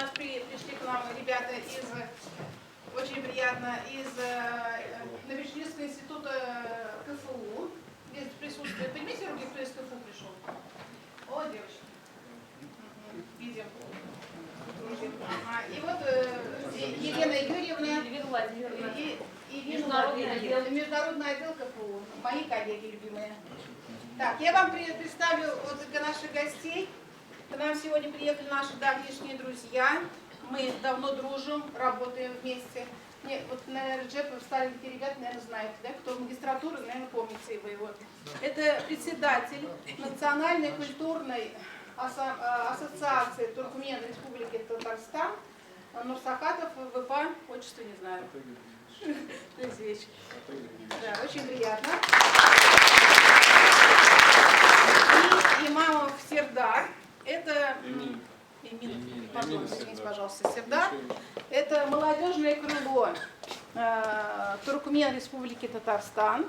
нас пришли к нам ребята из, очень приятно, из Новосибирского института КФУ. Здесь присутствует. Поднимите руки, кто из КФУ пришел. О, девочки. Видим. И вот Елена Юрьевна и международный отдел КФУ. Мои коллеги любимые. Так, я вам представлю вот для наших гостей. К нам сегодня приехали наши давнишние друзья. Мы давно дружим, работаем вместе. Вот, наверное, Реджепов, старенькие ребята, наверное, знаете, да? Кто в магистратуре, наверное, помните его. Это председатель Национальной культурной ассоциации Туркмен Республики Татарстан Нурсахатов ВП, отчество не знаю. Да, очень приятно. И Имамов Сердар. Это пожалуйста, Сердар. Это молодежное крыло Туркмен Республики Татарстан,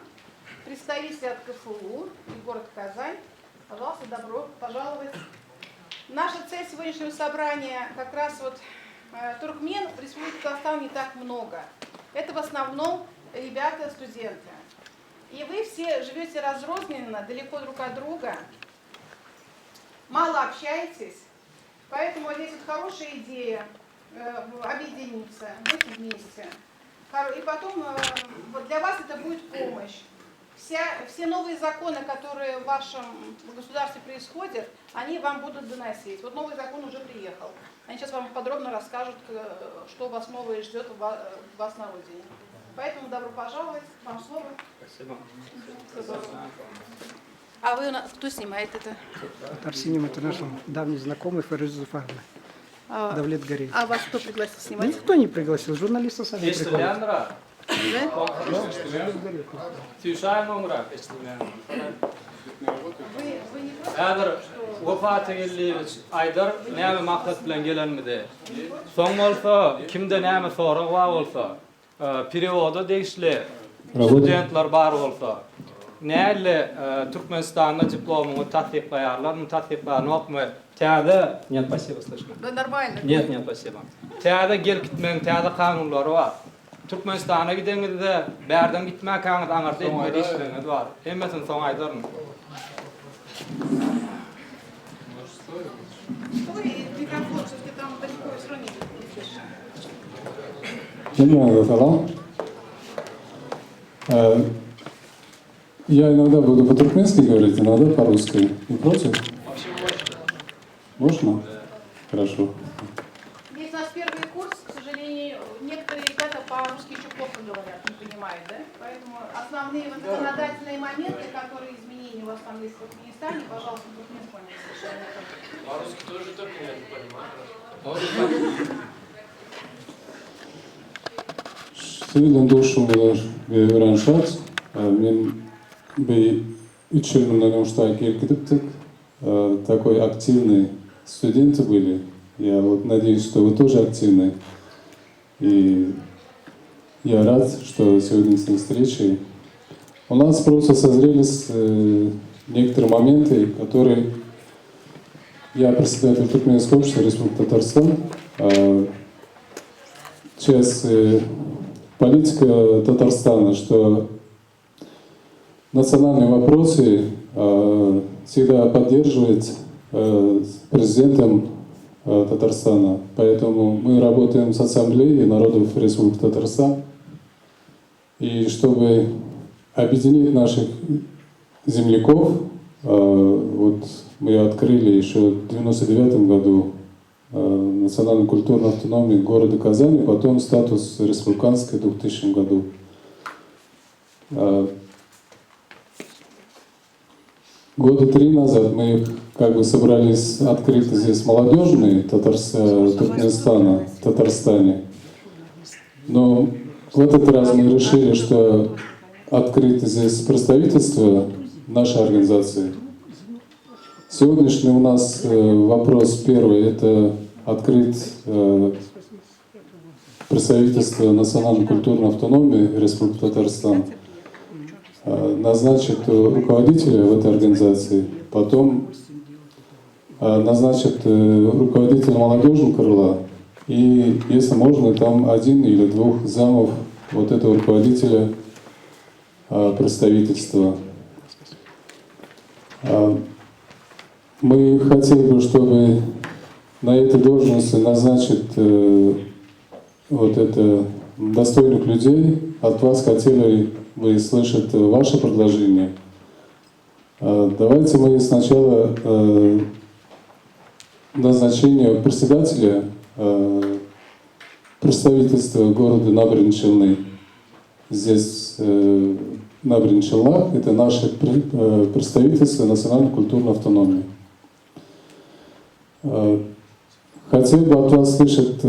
представитель от КФУ и город Казань. Пожалуйста, добро пожаловать. Наша цель сегодняшнего собрания как раз вот туркмен в Республике Татарстан не так много. Это в основном ребята, студенты. И вы все живете разрозненно, далеко друг от друга, мало общаетесь, поэтому здесь вот хорошая идея объединиться, быть вместе. И потом вот для вас это будет помощь. Все новые законы, которые в вашем государстве происходят, они вам будут доносить. Вот новый закон уже приехал. Они сейчас вам подробно расскажут, что вас новое ждет вас на родине. Поэтому добро пожаловать. Вам слово. Спасибо. А вы у нас кто снимает это? Арсеним Интернешнл, давний знакомый Фарид Зуфарна. Давлет Гарри. А вас кто пригласил снимать? Никто не пригласил, журналисты сами приходят. Да? Вы не Әдір вафаты келдейбіз, айдар нәмі мақсат білен келенміде. Соң olsa, kimde nәмі sorun var olsa, perioda değişli studentlar bar olsa, nəyəli Türkmenistan'da diplomunu tatbiqlayarlar, tatbiqlarını oxumu, tədə, нет, спасибо, слышно. Да нормально. Нет, спасибо. Tədə gel gitmenin tədə kanunları var. Türkmenistan'a gidəngizdə bərdən gitmək kanunu anarda etmədə işləngəd var. Hemmesin son aydarın. Микрофон все-таки там далеко все равно не слышно. Я иногда буду по-туркменски говорить, иногда по-русски. Не против? Можно? Хорошо. Здесь у нас первый курс, к сожалению, некоторые ребята по-русски еще плохо говорят, не понимают, да? Поэтому основные вот законодательные моменты, которые изменения у вас там есть в Туркменистане, пожалуйста, туркмен понял совершенно. По-русски тоже только не понимаю. Сегодня дошел ve öğrenşat. Men bir 3 yıl на нем штаке кидиптик. Такой активный студенты были. Я вот надеюсь, что вы тоже активны. И я рад, что сегодняшней встречей у нас просто созрелись некоторые моменты, которые я председатель Туркменского общества Республики Татарстан. Сейчас политика Татарстана, что национальные вопросы всегда поддерживает президентом Татарстана. Поэтому мы работаем с Ассамблеей народов Республики Татарстан. И чтобы объединить наших земляков, вот мы открыли еще в 1999 году национальную культурную автономию города Казани, потом статус республиканской в 2000 году. Года 3 назад мы как бы собрались открыть здесь молодежный Туркменистана, в Татарстане. Но в этот раз мы решили, что открыть здесь представительство нашей организации. Сегодняшний у нас вопрос первый – это открыть представительство национальной культурной автономии Республики Татарстан, назначит руководителя в этой организации, потом назначит руководителя молодежного крыла И, если можно, там 1 или 2 замов вот этого руководителя представительства. Мы хотели бы, чтобы на этой должности назначить вот это достойных людей. От вас хотели бы слышать ваше предложение. Давайте мы сначала назначение председателя представительства города Набережный. Здесь Набережный, это наше представительство национальной культурной автономии. Хотел бы от вас слышать,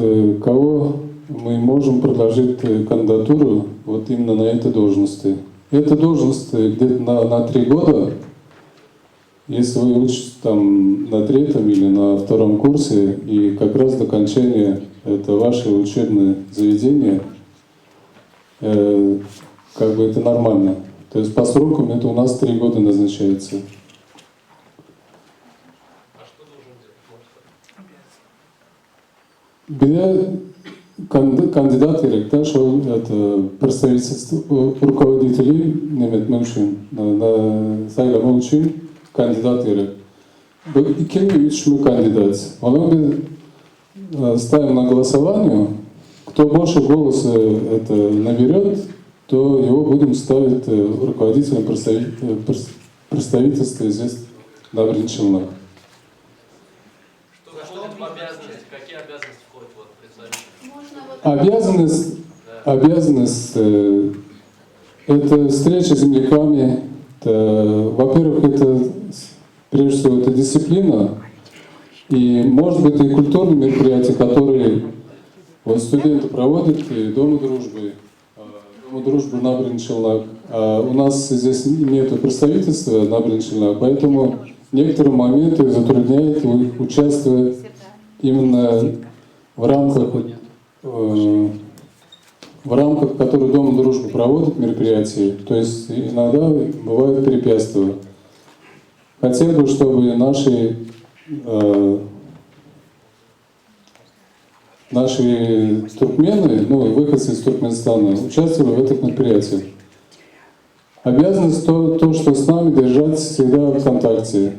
кого мы можем предложить кандидатуру вот именно на этой должности. Эта должность где-то на 3 года. Если вы учитесь там на 3-м или на 2-м курсе, и как раз до окончания это ваше учебное заведение, как бы это нормально. То есть по срокам это у нас 3 года назначается. А что должен делать? Кандидат еректе, что это представительство руководителей немет мөшин на сайламы үшін кандидат ерек. Бұл 2-3 кандидат. Одан ставим на голосование. Кто больше голоса это наберет, то его будем ставить руководителем представительства здесь на Бринчелнах. Что входит в обязанности? Какие обязанности входят вот представителя? Обязанность это встреча с земляками. Во-первых, это прежде всего это дисциплина. И может быть и культурные мероприятия, которые вот студенты проводят, и Дома дружбы на Бринчелнах. А у нас здесь нет представительства на Бринчелнах, поэтому некоторые моменты затрудняют участвовать именно в рамках, которые Дом дружбы проводит мероприятия. То есть иногда бывают препятствия. Хотел бы, чтобы наши туркмены, выходцы из Туркменистана, участвовали в этих мероприятиях. Обязанность то, что с нами держать всегда в контакте.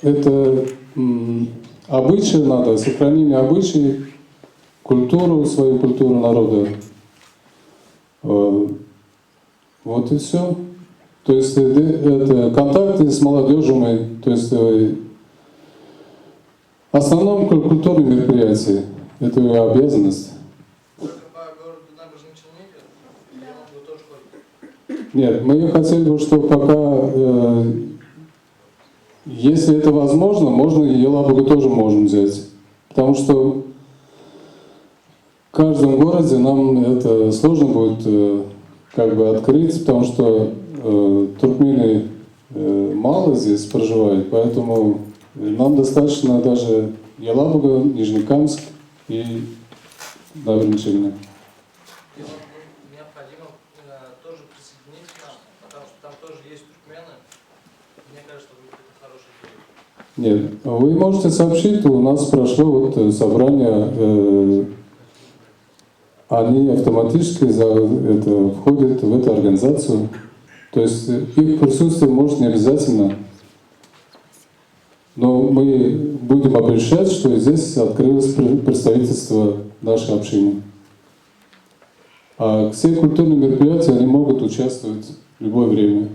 Это обычаи надо, сохранение обычаев, свою культуру народа. Вот и все. То есть это контакты с молодежью, то есть в основном культурные мероприятия. Это ее обязанность. Нет, мы хотели бы, чтобы пока, если это возможно, можно и Елабугу тоже можем взять. Потому что в каждом городе нам это сложно будет открыть, потому что туркмены мало здесь проживают, поэтому нам достаточно даже Елабуга, Нижнекамск и Набережный. Необходимо тоже присоединиться к нам, потому что там тоже есть туркмены. Мне кажется, будет это хороший период. Нет, вы можете сообщить, у нас прошло собрание, они автоматически входят в эту организацию. То есть их присутствие может не обязательно, но мы будем оповещать, что здесь открылось представительство нашей общины. А все культурные мероприятия, они могут участвовать в любое время.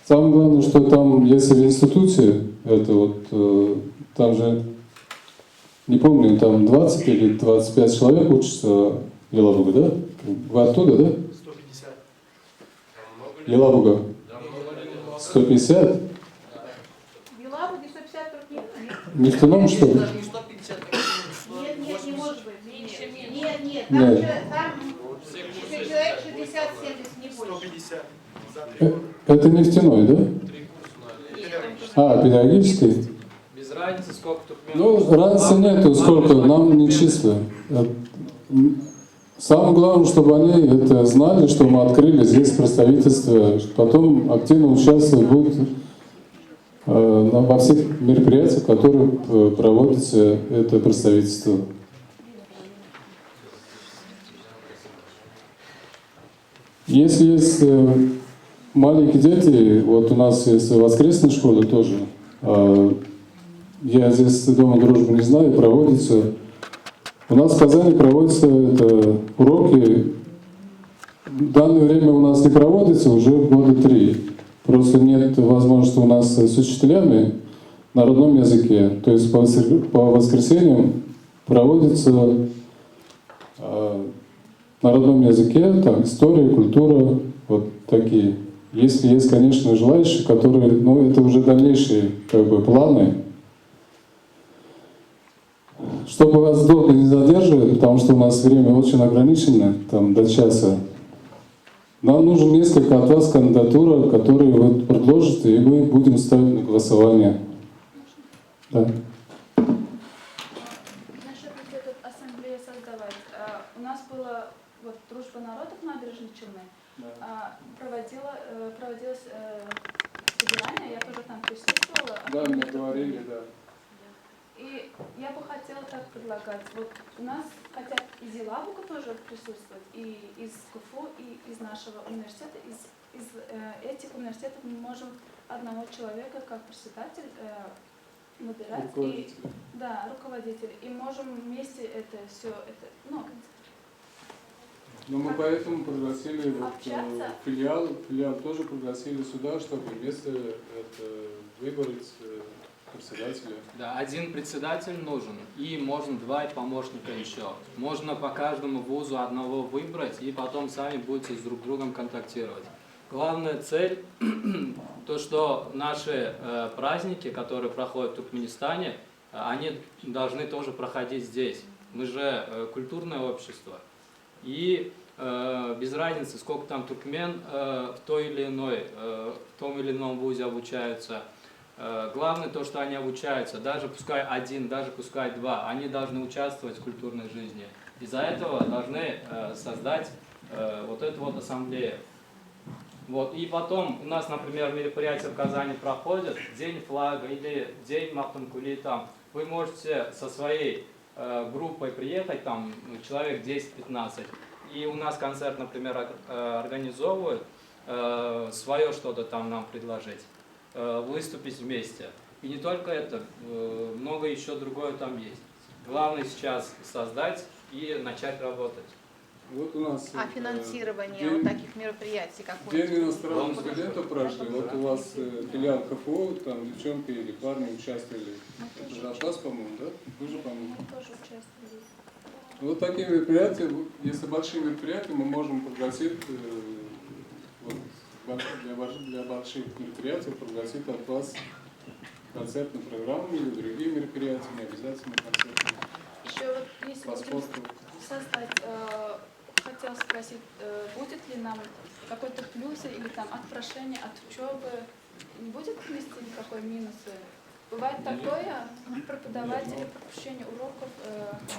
Самое главное, что там, если в институте, там же, не помню, там 20 или 25 человек учатся в Елабуге, да? Вы оттуда, да? 150. Елабуга. 150? В Елабуге 150 туркменов? Нефтяном, что ли? Даже не 150, Нет, не может быть. Меньше. Нет, Нет. там человек 60-70, не больше. 150. Это нефтяной, да? 3 курса. Педагогический? Без разницы, сколько туркменов. Разницы нету, сколько, нам не чисто. Самое главное, чтобы они это знали, что мы открыли здесь представительство, потом активно участвовать будут во всех мероприятиях, которые проводятся, это представительство. Если есть маленькие дети, вот у нас есть воскресная школа тоже, я здесь Дома дружбы не знаю, проводится. У нас в Казани проводятся уроки. В данное время у нас не проводится уже года 3. Просто нет возможности у нас с учителями на родном языке. То есть по воскресеньям проводится на родном языке, там история, культура, вот такие. Если есть, конечно, желающие, которые, ну, это уже дальнейшие как бы планы. Чтобы вас долго не задерживать, потому что у нас время очень ограничено, там до часа, нам нужно несколько от вас кандидатур, которые вы предложите, и мы будем ставить на голосование. Да. Насчет вот этой ассамблеи создавать. У нас была вот дружба народов набережной Челны. Проводилось собрание, я тоже там присутствовала. Да, мне говорили, да. И я бы хотела так предлагать. Вот у нас хотят из Елабуга тоже присутствовать, и из КФУ, и из нашего университета. Из этих университетов мы можем одного человека как председатель выбирать. Руководитель. И можем вместе это все, Но мы поэтому пригласили филиал тоже пригласили сюда, чтобы вместе выбрать председателя. Да, один председатель нужен, и можно 2 помощника еще. Можно по каждому вузу одного выбрать, и потом сами будете с друг другом контактировать. Главная цель, то что наши праздники, которые проходят в Туркменистане, они должны тоже проходить здесь. Мы же культурное общество. И без разницы, сколько там туркмен в том или ином вузе обучаются. Главное то, что они обучаются, даже пускай 1, даже пускай 2, они должны участвовать в культурной жизни. Из-за этого должны создать вот эту вот ассамблею. Вот. И потом у нас, например, мероприятия в Казани проходят, День флага или День Махтумкули, там. Вы можете со своей группой приехать, там человек 10-15, и у нас концерт, например, организовывают, свое что-то там нам предложить. Выступить вместе. И не только это, много еще другое там есть. Главное сейчас создать и начать работать. Вот у нас финансирование вот таких мероприятий какое-то? День иностранных студентов прошли. Вот у вас филиал КФУ, там девчонки или парни участвовали. Это же от вас, по-моему, да? Вы же, по-моему. Мы тоже участвовали. Вот такие мероприятия, если большие мероприятия, мы можем пригласить для больших мероприятий пригласить от вас концертную программу или другие мероприятия, не обязательно концертные. Еще вот если будем создать, хотел спросить, будет ли нам какой-то плюс или там от прошения, от учебы, не будет нести никакой минусы? Бывает такое, преподаватели пропущение уроков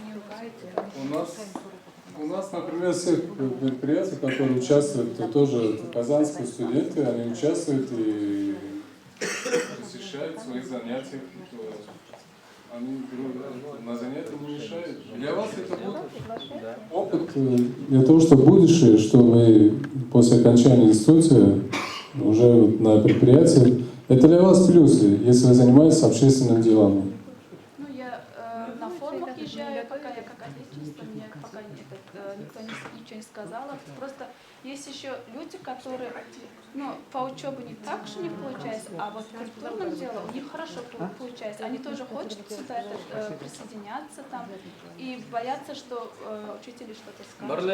не ругают. У нас, например, все мероприятия, которые участвуют, тоже казанские студенты, они участвуют и посещают свои занятия. Они на занятия не мешают. Для вас это будет опыт для того, что в будущее, что вы после окончания института уже на предприятии, это для вас плюсы, если вы занимаетесь общественными делами. Ну, я на форумах езжаю, пока я как ответственница, мне пока никто ничего не сказала. Просто есть еще люди, которые, по учебе не так же не получается, а вот в культурном деле у них хорошо получается. Они тоже хотят сюда присоединяться там и боятся, что учители что-то скажут.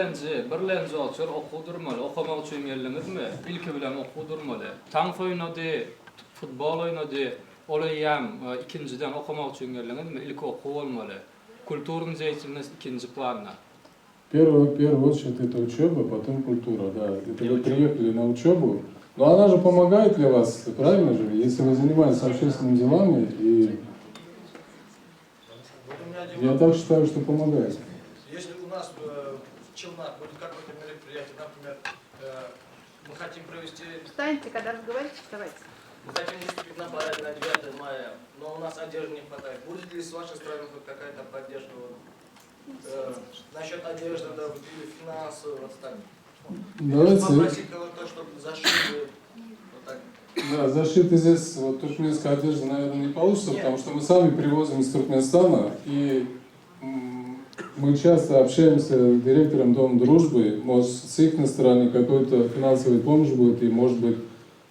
Birlenji açar okudurmaly, okumak üçin geldiňizmi? İlki bilen okudurmaly. Tanf oýnady, futbol oýnady, olayam ikinciden okumak üçin geldiňizmi? İlki okup bolmaly. Kulturny jeýtilmesi ikinci planda. В первую очередь это учеба, потом культура, да. Это вы приехали на учебу, но она же помогает для вас, правильно же? Если вы занимаетесь общественными делами, и я так считаю, что помогает. Если у нас в Челнах будет какое-то мероприятие, например, мы хотим провести... Встаньте, когда разговариваете, вставайте. Мы хотим выступить на параде на 9 у нас одежды не хватает. Будет ли с вашей стороны хоть какая-то поддержка? Насчет одежды, да, или финансового, вот так. Давайте. Попросить кого-то, чтобы зашили. Вот так. Да, зашиты здесь вот туркменская одежда, наверное, не получится, потому что мы сами привозим из Туркменстана, и мы часто общаемся с директором Дома дружбы, может, с их стороны какой-то финансовый помощь будет, и, может быть,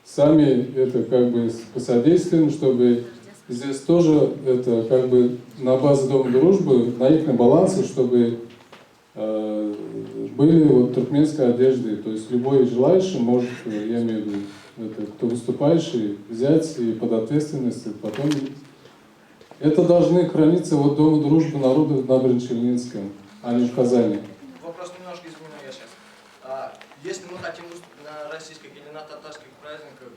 сами это как бы посодействуем, чтобы здесь тоже это как бы на базе Дома дружбы, на их балансе, чтобы были вот туркменской одежды, то есть любой желающий может, я имею в виду, это, кто выступающий, взять и под ответственность, и потом это должны храниться вот Дома дружбы народов на Брянчелинском, а не в Казани. Вопрос немножко изменю я сейчас. Если мы хотим выступить на российских или на татарских праздниках,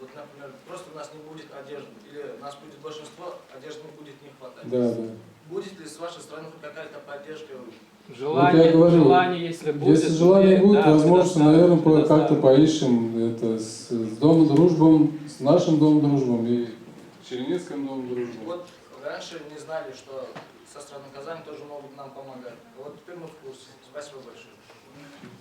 вот, например, просто у нас не будет одежды, или у нас будет большинство, одежды не будет не хватать. Да, да. Будет ли с вашей стороны какая-то поддержка? Желание, я говорю, желание, если будет. Если желание будет, да, возможно, наверное, как-то предоставим. поищем это с Домом дружбом, с нашим Домом дружбом и Чернецким Домом дружбы. Вот раньше не знали, что со стороны Казани тоже могут нам помогать. Вот теперь мы в курсе. Спасибо большое.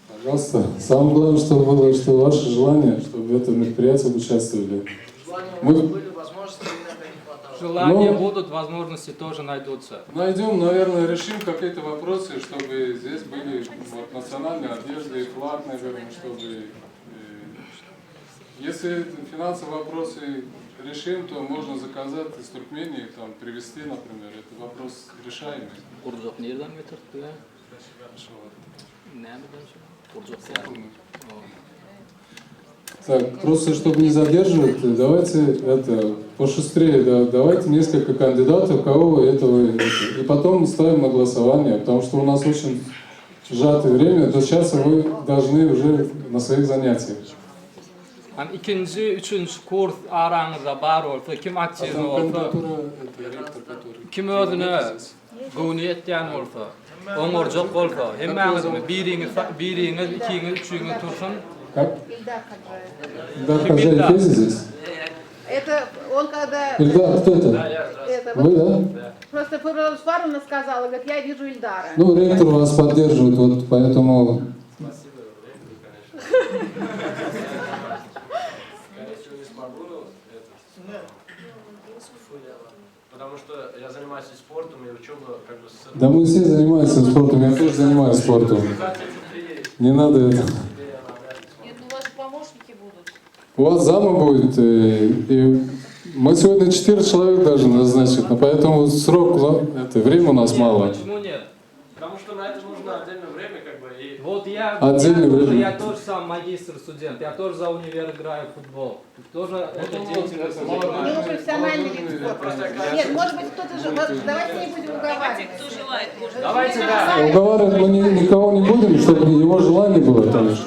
Пожалуйста. Самое главное, чтобы было, что ваше желание, чтобы в этом мероприятии участвовали. Желания у нас были, возможности иногда не хватало. Желания Ну, будут, возможности тоже найдутся. Найдем, наверное, решим какие-то вопросы, чтобы здесь были вот, национальные одежды, флаг, наверное, чтобы... Если финансовые вопросы решим, то можно заказать из Туркмении, там, привезти, например. Это вопрос решаемый. Урзок nereden getirdi? Так, просто чтобы не задерживать, давайте это пошустрее, да, давайте несколько кандидатов, кого этого, и потом ставим на голосование, потому что у нас очень сжатое время, до часа вы должны уже на своих занятиях. Ham ikinci, üçüncü kurs aranızda bar olsa, kim А aktivni там olsa, кандидатура, это ректор, который... kim özüne gowni etýän bolsa, oňorjak bolsa, hemmäňizmi biriňiz, ikiňiz, üçüňiz tursun. Как? Ильдар Хаджаев. Илдар Хаджаев есть здесь? Это он когда... Ильдар, кто это? Это, Вы, да? просто Фаруна сказала, говорит, я вижу Ильдара. Ну, ректор вас поддерживает, вот поэтому... Скорее всего, не смогу, потому что я занимаюсь и спортом, и учеба как бы с... Да мы все занимаемся спортом, я тоже занимаюсь спортом. Не надо это. Нет, ну ваши помощники будут. У вас зама будет, и мы сегодня 4 человека даже назначить, но поэтому срок, это, время у нас мало. Почему нет? Потому что на это нужно отдельное время, как бы, и... Вот я тоже сам магистр студент, я тоже за универ играю в футбол. Тоже это деятельность У него занимаюсь. профессиональный вид спорта. Нет, может быть, кто-то же... Вот, давайте не будем уговаривать. Давайте, да. Уговаривать мы никого не будем, чтобы его желание было, конечно.